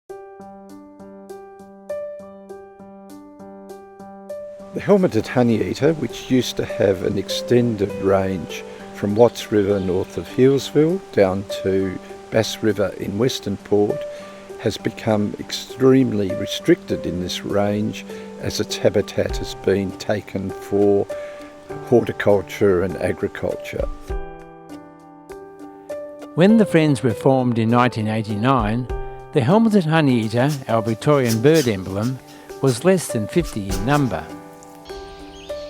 The helmeted honeyeater, which used to have an extended range from Watts River north of Healesville down to Bass River in Western Port, has become extremely restricted in this range as its habitat has been taken for horticulture and agriculture. When the Friends were formed in 1989, the helmeted honeyeater, our Victorian bird emblem, was less than 50 in number.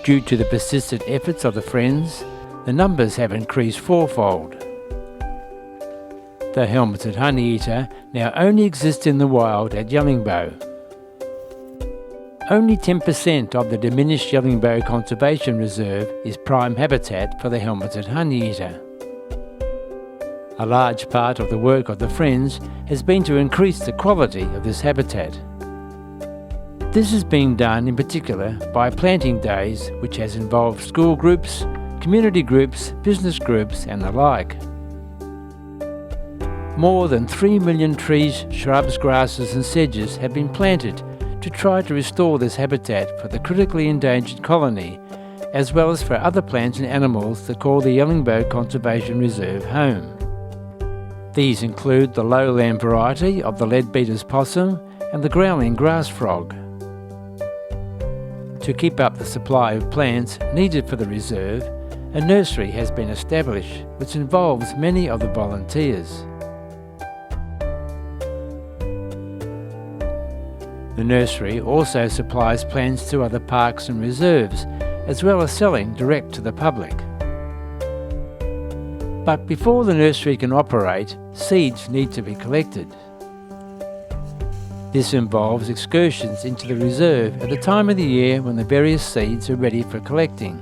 Due to the persistent efforts of the Friends, the numbers have increased fourfold. The helmeted honeyeater now only exists in the wild at Yellingbo. Only 10% of the diminished Yellingbo Conservation Reserve is prime habitat for the helmeted honeyeater. A large part of the work of the Friends has been to increase the quality of this habitat. This is being done in particular by planting days, which has involved school groups, community groups, business groups and the like. More than 3 million trees, shrubs, grasses and sedges have been planted to try to restore this habitat for the critically endangered colony, as well as for other plants and animals that call the Yellingbo Conservation Reserve home. These include the lowland variety of the leadbeater's possum and the growling grass frog. To keep up the supply of plants needed for the reserve, a nursery has been established which involves many of the volunteers. The nursery also supplies plants to other parks and reserves, as well as selling direct to the public. But before the nursery can operate, seeds need to be collected. This involves excursions into the reserve at the time of the year when the various seeds are ready for collecting.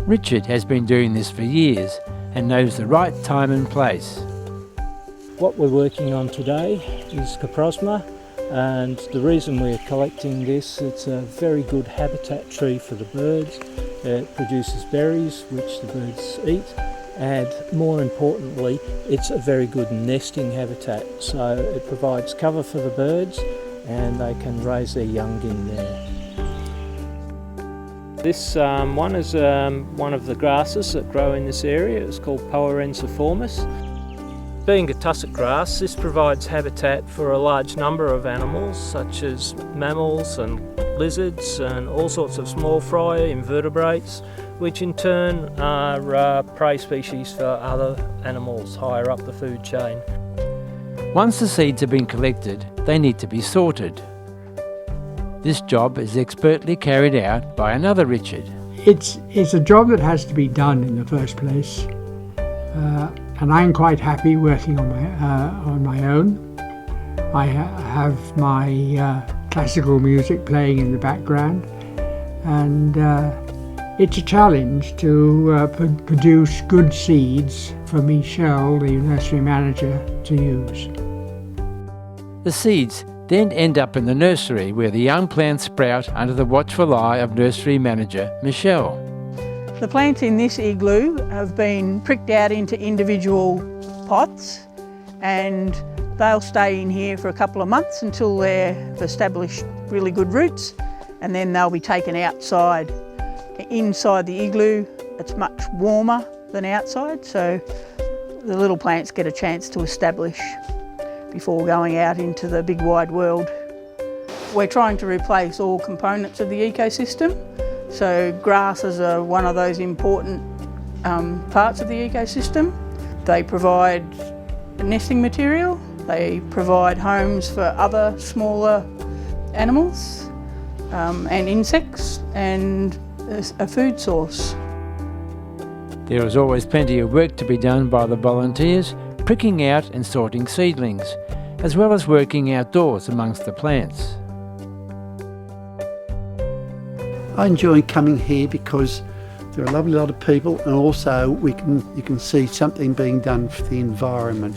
Richard has been doing this for years and knows the right time and place. What we're working on today is Coprosma, and the reason we're collecting this, it's a very good habitat tree for the birds. It produces berries which the birds eat, and more importantly it's a very good nesting habitat, so it provides cover for the birds and they can raise their young in there. This one is one of the grasses that grow in this area. It's called Poa ensiformis. Being a tussock grass, this provides habitat for a large number of animals such as mammals and lizards and all sorts of small fry invertebrates, which in turn are prey species for other animals higher up the food chain. Once the seeds have been collected, they need to be sorted. This job is expertly carried out by another Richard. It's a job that has to be done in the first place, and I'm quite happy working on my own. I have my classical music playing in the background, and it's a challenge to produce good seeds for Michelle, the nursery manager, to use. The seeds then end up in the nursery where the young plants sprout under the watchful eye of nursery manager Michelle. The plants in this igloo have been pricked out into individual pots, and they'll stay in here for a couple of months until they've established really good roots, and then they'll be taken outside. Inside the igloo it's much warmer than outside, so the little plants get a chance to establish before going out into the big wide world. We're trying to replace all components of the ecosystem, so grasses are one of those important parts of the ecosystem. They provide nesting material, they provide homes for other smaller animals and insects, and a food source. There is always plenty of work to be done by the volunteers, pricking out and sorting seedlings, as well as working outdoors amongst the plants. I enjoy coming here because there are a lovely lot of people, and also you can see something being done for the environment.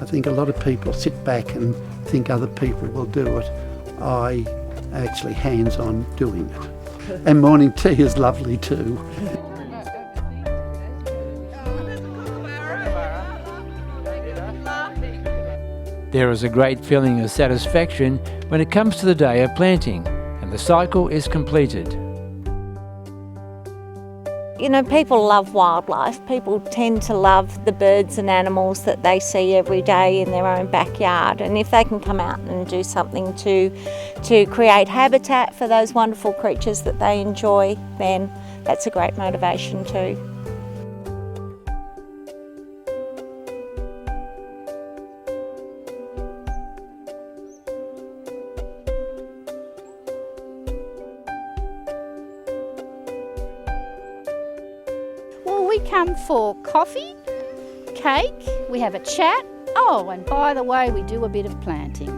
I think a lot of people sit back and think other people will do it. I actually hands-on doing it. And morning tea is lovely too. There is a great feeling of satisfaction when it comes to the day of planting and the cycle is completed. You know, people love wildlife. People tend to love the birds and animals that they see every day in their own backyard. And if they can come out and do something to create habitat for those wonderful creatures that they enjoy, then that's a great motivation too. Well, we come for coffee, cake, we have a chat. Oh, and by the way, we do a bit of planting.